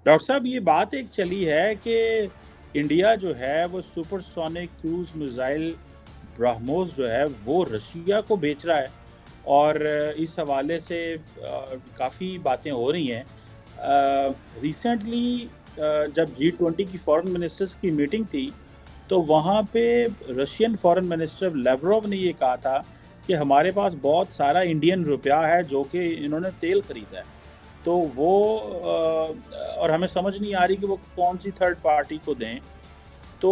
Doctor साहब, ये बात एक चली है कि इंडिया जो है वो सुपरसोनिक क्रूज मिसाइल ब्रह्मोस जो है वो रशिया को बेच रहा है। और इस हवाले से काफ़ी बातें हो रही हैं। रिसेंटली जब G20 की फॉरेन मिनिस्टर्स की मीटिंग थी, तो वहाँ पे रशियन फॉरेन मिनिस्टर लेवरोव ने ये कहा था कि हमारे पास बहुत सारा इंडियन रुपया है जो कि इन्होंने तेल खरीदा है। तो वो और हमें समझ नहीं आ रही कि वो कौन सी थर्ड पार्टी को दें। तो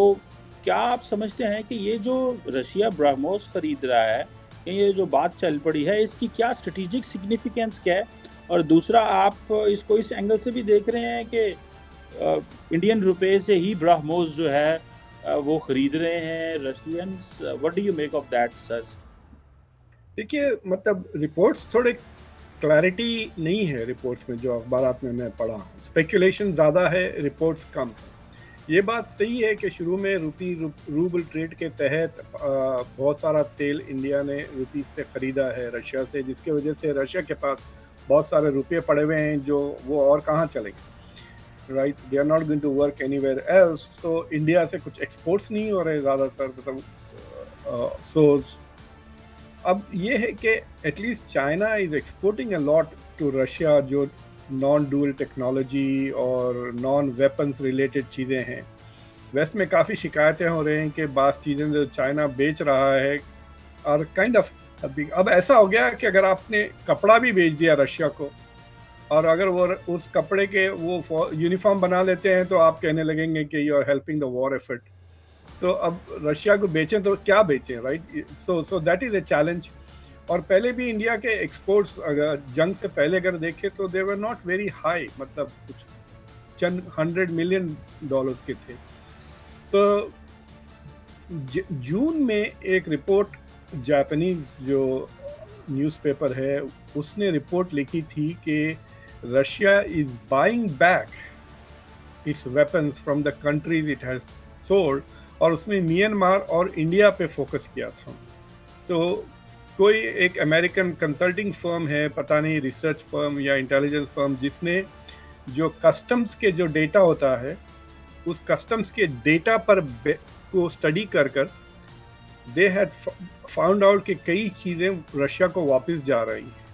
क्या आप समझते हैं कि ये जो रशिया ब्रह्मोस खरीद रहा है, ये जो बात चल पड़ी है, इसकी क्या स्ट्रेटेजिक सिग्निफिकेंस क्या है? और दूसरा, आप इसको इस एंगल से भी देख रहे हैं कि इंडियन रुपए से ही ब्रह्मोस जो है वो खरीद रहे हैं Russians? What do you make of that sir? देखिए, मतलब रिपोर्ट्स थोड़े क्लैरिटी नहीं है रिपोर्ट्स में, जो अखबारात में मैं पढ़ा हूँ स्पेकुलेशन ज़्यादा है, रिपोर्ट्स कम है। ये बात सही है कि शुरू में रूबल ट्रेड के तहत बहुत सारा तेल इंडिया ने रुपीस से ख़रीदा है रशिया से, जिसकी वजह से रशिया के पास बहुत सारे रुपये पड़े हुए हैं जो वो और कहाँ चलेंगे, right? They are not going to work anywhere else. तो इंडिया से कुछ एक्सपोर्ट्स नहीं हो रहे ज़्यादातर, मतलब सो अब ये है कि at least China is exporting a lot to Russia, जो नॉन डुअल टेक्नोलॉजी और नॉन वेपन्स रिलेटेड चीज़ें हैं। वेस्ट में काफ़ी शिकायतें हो रही हैं कि बास चीज़ें जो चाइना बेच रहा है और काइंड ऑफ अब ऐसा हो गया कि अगर आपने कपड़ा भी बेच दिया रशिया को, और अगर वो उस कपड़े के वो यूनिफॉर्म बना लेते हैं, तो आप कहने लगेंगे कि you are helping the war effort. तो अब रशिया को बेचें तो क्या बेचें, right? So that is a challenge. और पहले भी इंडिया के एक्सपोर्ट्स अगर जंग से पहले अगर देखें तो दे वर नॉट वेरी हाई, मतलब कुछ चंद $100 मिलियन के थे। तो जून में एक रिपोर्ट, जापानीज जो न्यूज़पेपर है, उसने रिपोर्ट लिखी थी कि Russia is buying back it's weapons from the countries it has sold, और उसमें म्यांमार और इंडिया पे फोकस किया था। तो कोई एक अमेरिकन कंसल्टिंग फर्म है, पता नहीं रिसर्च फर्म या इंटेलिजेंस फर्म, जिसने जो कस्टम्स के जो डेटा होता है, उस कस्टम्स के डेटा पर को स्टडी कर कर दे हैड फाउंड आउट कि कई चीज़ें रशिया को वापस जा रही हैं।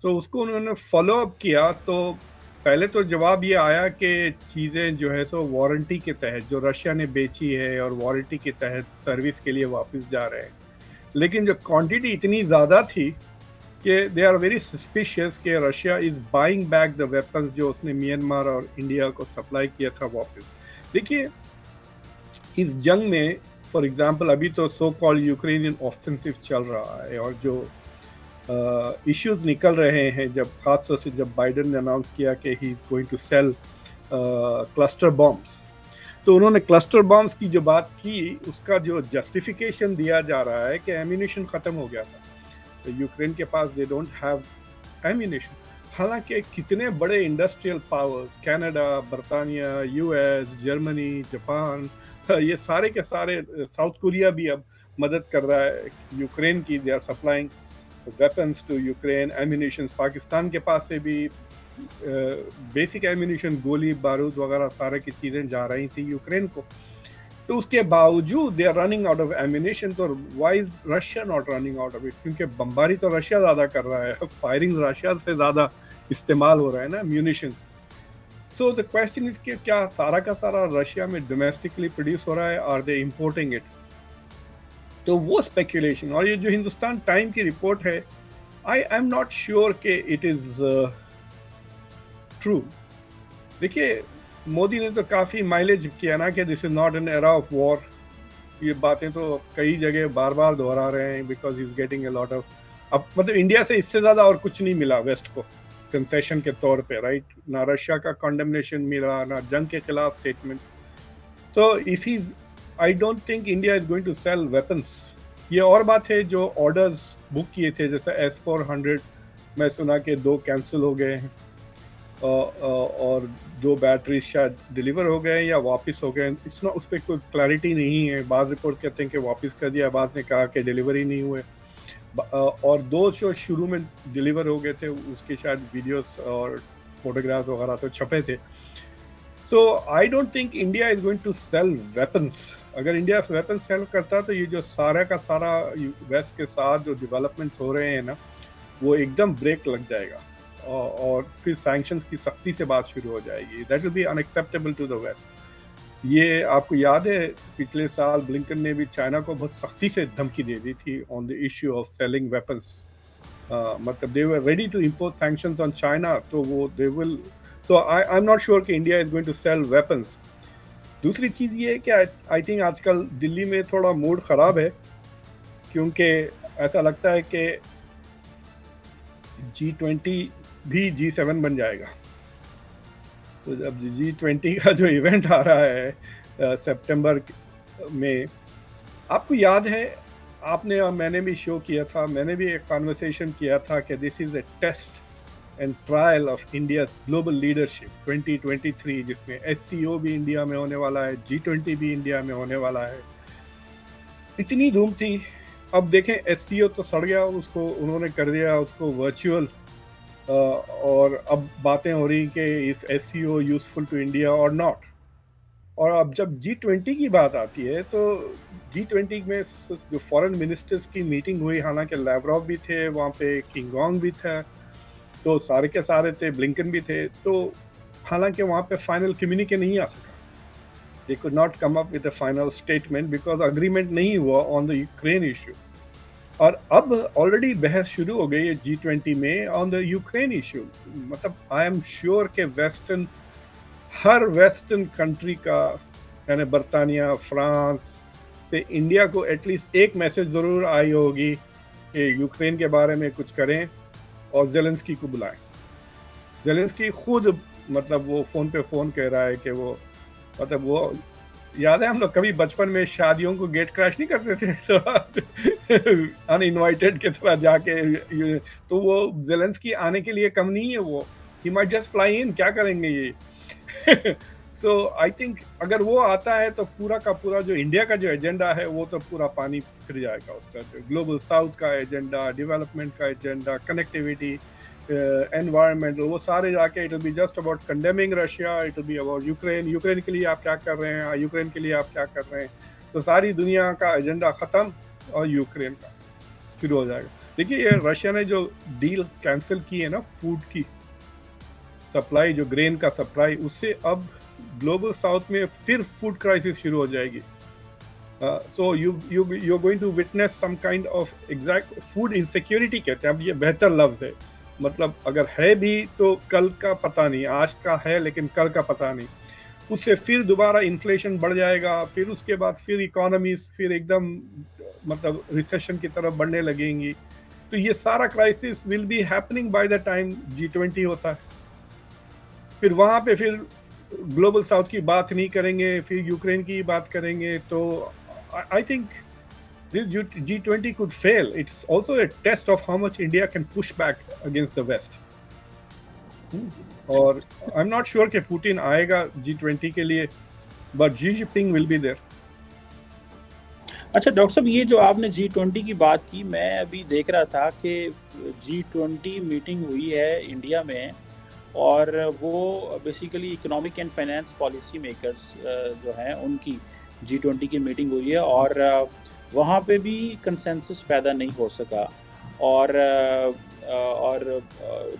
तो उसको उन्होंने फॉलो अप किया, तो पहले तो जवाब ये आया कि चीज़ें जो है सो वारंटी के तहत जो रशिया ने बेची है और वारंटी के तहत सर्विस के लिए वापस जा रहे हैं। लेकिन जो क्वांटिटी इतनी ज़्यादा थी कि दे आर वेरी सस्पिशियस कि Russia is buying back the weapons जो उसने म्यांमार और इंडिया को सप्लाई किया था वापस। देखिए, इस जंग में फॉर एग्जांपल अभी तो सो कॉल्ड यूक्रेनियन ऑफेंसिव चल रहा है, और जो इश्यूज निकल रहे हैं, जब खास तौर से जब बाइडेन ने अनाउंस किया कि he is going to sell cluster bombs, तो उन्होंने क्लस्टर बॉम्ब्स की जो बात की, उसका जो जस्टिफिकेशन दिया जा रहा है कि एम्यूनिशन ख़त्म हो गया था, तो यूक्रेन के पास दे डोंट हैव एम्यूनिशन। हालांकि कितने बड़े इंडस्ट्रियल पावर्स, कनाडा, बरतानिया, यूएस, जर्मनी, जापान, ये सारे के सारे, साउथ कोरिया भी अब मदद कर रहा है यूक्रेन की, they are supplying weapons to Ukraine, ammunition Pakistan के पास से भी बेसिक एम्यूनिशन, गोली बारूद वगैरह सारे की चीज़ें जा रही थी यूक्रेन को। तो उसके बावजूद they are running out of ammunition. तो why is Russia not running out of it? क्योंकि बमबारी तो रशिया ज़्यादा कर रहा है, फायरिंग रशिया से ज़्यादा इस्तेमाल हो रहा है ना munitions. So the question is कि क्या सारा का सारा रशिया में डोमेस्टिकली प्रोड्यूस हो रहा है, आर दे इम्पोर्टिंग इट? तो वो स्पेकुलेशन, और ये जो हिंदुस्तान टाइम की रिपोर्ट है, आई एम नॉट श्योर कि इट इज़ ट्रू। देखिए, मोदी ने तो काफ़ी माइलेज किया ना कि this is not an era of war. ये बातें तो कई जगह बार बार दोहरा रहे हैं, because is getting a lot of, अब मतलब इंडिया से इससे ज़्यादा और कुछ नहीं मिला वेस्ट को कंसेशन के तौर पे, राइट? ना रशिया का कंडेमनेशन मिला, ना जंग के खिलाफ स्टेटमेंट। तो if is I don't think India is going to sell weapons. ये और बात है, जो ऑर्डर्स बुक किए थे जैसे S-400, मैं सुना कि 2 कैंसिल हो गए हैं, और 2 बैटरीज शायद डिलीवर हो गए या वापस हो गए। इसमें उस पर कोई क्लैरिटी नहीं है। बाज़ रिपोर्ट कहते हैं कि वापस कर दिया, बाज़ ने कहा कि डिलीवरी नहीं हुए। और 2 जो शुरू में डिलीवर हो गए थे, उसके शायद वीडियोस और फोटोग्राफ्स वगैरह तो छपे थे। So I don't think India is going to sell weapons. अगर इंडिया वेपन सेल करता तो ये जो सारा का सारा वेस्ट के साथ जो डेवलपमेंट्स हो रहे हैं ना, वो एकदम ब्रेक लग जाएगा और फिर सैंक्शंस की सख्ती से बात शुरू हो जाएगी। That will be unacceptable to the West. ये आपको याद है पिछले साल ब्लिंकन ने भी चाइना को बहुत सख्ती से धमकी दे दी थी on the issue of selling weapons. मतलब they were ready to impose sanctions on China, तो वो दे विल, तो आई एम नॉट श्योर कि India is going to sell weapons. दूसरी चीज़ ये है कि आई थिंक आजकल दिल्ली में थोड़ा मूड ख़राब है, क्योंकि ऐसा लगता है कि G20 भी G7 बन जाएगा। तो जब G20 का जो इवेंट आ रहा है सितंबर में, आपको याद है, आपने और मैंने भी शो किया था, मैंने भी एक कॉन्वर्सेशन किया था कि this is a test and trial of India's global leadership 2023, जिसमें SCO भी इंडिया में होने वाला है, G20 भी इंडिया में होने वाला है। इतनी धूम थी, अब देखें SCO तो सड़ गया, उसको उन्होंने कर दिया उसको वर्चुअल, और अब बातें हो रही कि इस SCO यूजफुल टू इंडिया और नॉट। और अब जब G20 की बात आती है तो G20 में जो फॉरेन मिनिस्टर्स की मीटिंग हुई, हालांकि लैवरॉव भी थे वहाँ पे, किंगोंग भी था, तो सारे के सारे थे, ब्लिंकन भी थे, तो हालांकि वहाँ पे फाइनल कम्युनिके नहीं आ सका। They could not come up with a final statement because agreement नहीं हुआ ऑन द यूक्रेन इशू। और अब ऑलरेडी बहस शुरू हो गई है G20 में ऑन द यूक्रेन इशू। मतलब आई एम श्योर के हर वेस्टर्न कंट्री का, यानी बरतानिया, फ्रांस से इंडिया को एटलीस्ट एक मैसेज ज़रूर आई होगी कि यूक्रेन के बारे में कुछ करें और ज़ेलेंस्की को बुलाएं। ज़ेलेंस्की खुद मतलब वो फ़ोन पे फ़ोन कह रहा है कि वो, मतलब वो, याद है हम लोग कभी बचपन में शादियों को गेट क्रैश नहीं करते थे, तो अनइनवाइटेड की तरह जाके, तो वो ज़ेलेंस्की आने के लिए कम नहीं है, वो he might just fly in, क्या करेंगे ये। सो आई थिंक अगर वो आता है तो पूरा का पूरा जो इंडिया का जो एजेंडा है वो तो पूरा पानी फिर जाएगा। उसका जो ग्लोबल साउथ का एजेंडा, डेवलपमेंट का एजेंडा, कनेक्टिविटी, एनवायरमेंट, वो सारे जाके it will be just about condemning Russia, it will be about Ukraine के लिए आप क्या कर रहे हैं, यूक्रेन के लिए आप क्या कर रहे हैं। तो सारी दुनिया का एजेंडा ख़त्म और यूक्रेन का शुरू हो जाएगा। देखिए ये रशिया ने जो डील कैंसिल की है ना, फूड की सप्लाई, जो ग्रेन का सप्लाई, उससे अब ग्लोबल साउथ में फिर फूड क्राइसिस शुरू हो जाएगी। So you going to witness some kind of exact food insecurity कहते हैं। अब ये बेहतर लफ्ज़ है, मतलब अगर है भी तो कल का पता नहीं, आज का है लेकिन कल का पता नहीं। उससे फिर दोबारा इन्फ्लेशन बढ़ जाएगा, फिर उसके बाद फिर इकोनॉमीज फिर एकदम मतलब रिसेशन की तरफ बढ़ने लगेंगी। तो ये सारा crisis will be happening by the time G20 होता है। फिर वहाँ पे फिर ग्लोबल साउथ की बात नहीं करेंगे, फिर यूक्रेन की बात करेंगे। तो I think this G20 could fail. It's also a test of how much India can push back against the West. और I'm not sure कि पुतिन आएगा G20 के लिए, but Xi Jinping will be there. अच्छा doctor साहब, ये जो आपने G20 की बात की, मैं अभी देख रहा था कि G20 मीटिंग हुई है इंडिया में, और वो basically economic and finance policy makers जो हैं उनकी G20 की मीटिंग हुई है, और वहाँ पे भी कंसेंसस पैदा नहीं हो सका, और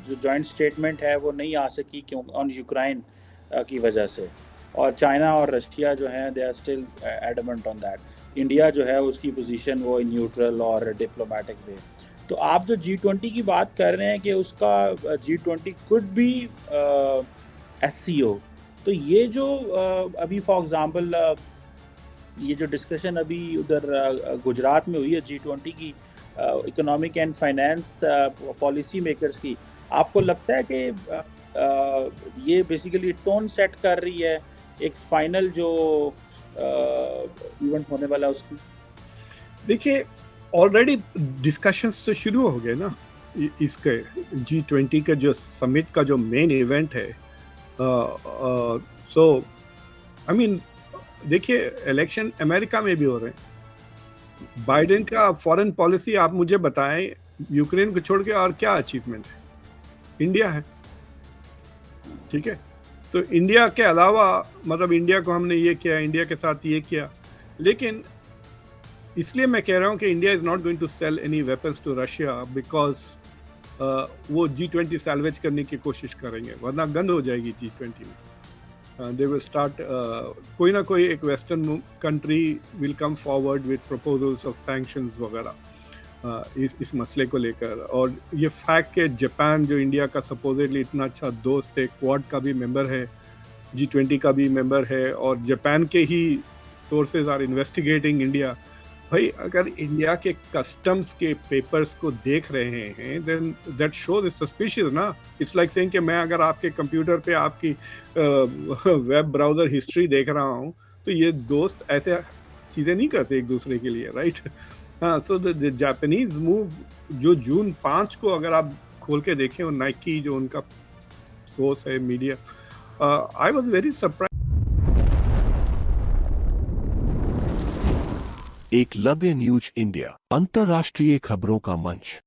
जो जॉइंट स्टेटमेंट है वो नहीं आ सकी क्यों, ऑन यूक्रेन की वजह से। और चाइना और रशिया जो हैं they are still adamant on that. India जो है उसकी पोजीशन वो न्यूट्रल और डिप्लोमेटिक वे। तो आप जो G20 की बात कर रहे हैं कि उसका G20 कुड बी SCO, तो ये जो अभी फॉर एग्जांपल ये जो डिस्कशन अभी उधर गुजरात में हुई है G20 की economic and finance policy makers की, आपको लगता है कि ये बेसिकली टोन सेट कर रही है एक फाइनल जो इवेंट होने वाला है उसकी? देखिए ऑलरेडी डिस्कशंस तो शुरू हो गए ना इसके G20 के जो समिट का जो मेन इवेंट है। सो आई मीन देखिए इलेक्शन अमेरिका में भी हो रहे हैं। बाइडेन का फॉरेन पॉलिसी आप मुझे बताएं, यूक्रेन को छोड़ के और क्या अचीवमेंट है? इंडिया है। ठीक है, तो इंडिया के अलावा मतलब इंडिया को हमने ये किया, इंडिया के साथ ये किया, लेकिन इसलिए मैं कह रहा हूँ कि India is not going to sell any weapons to Russia because वो G20 सैल्वेज करने की कोशिश करेंगे, वरना गंद हो जाएगी G20 में। दे विल स्टार्ट, कोई ना कोई एक western country will come forward with proposals of sanctions वगैरह इस मसले को लेकर। और ये फैक्ट कि जापान जो इंडिया का सपोजिटली इतना अच्छा दोस्त है, क्वाड का भी मेंबर है, G20 का भी मेंबर है, और जापान के ही सोर्सेज आर इन्वेस्टिगेटिंग इंडिया। भाई अगर इंडिया के कस्टम्स के पेपर्स को देख रहे हैं then that shows is suspicious ना। इट्स लाइक सेइंग कि मैं अगर आपके कंप्यूटर पे आपकी वेब ब्राउज़र हिस्ट्री देख रहा हूँ तो ये दोस्त ऐसे चीज़ें नहीं करते एक दूसरे के लिए, राइट? हाँ, सो द जापानीज मूव जो जून 5 को अगर आप खोल के देखें, और नाइकी जो उनका सोर्स है media, I was very surprise. Eklavya news India, अंतर्राष्ट्रीय खबरों का मंच।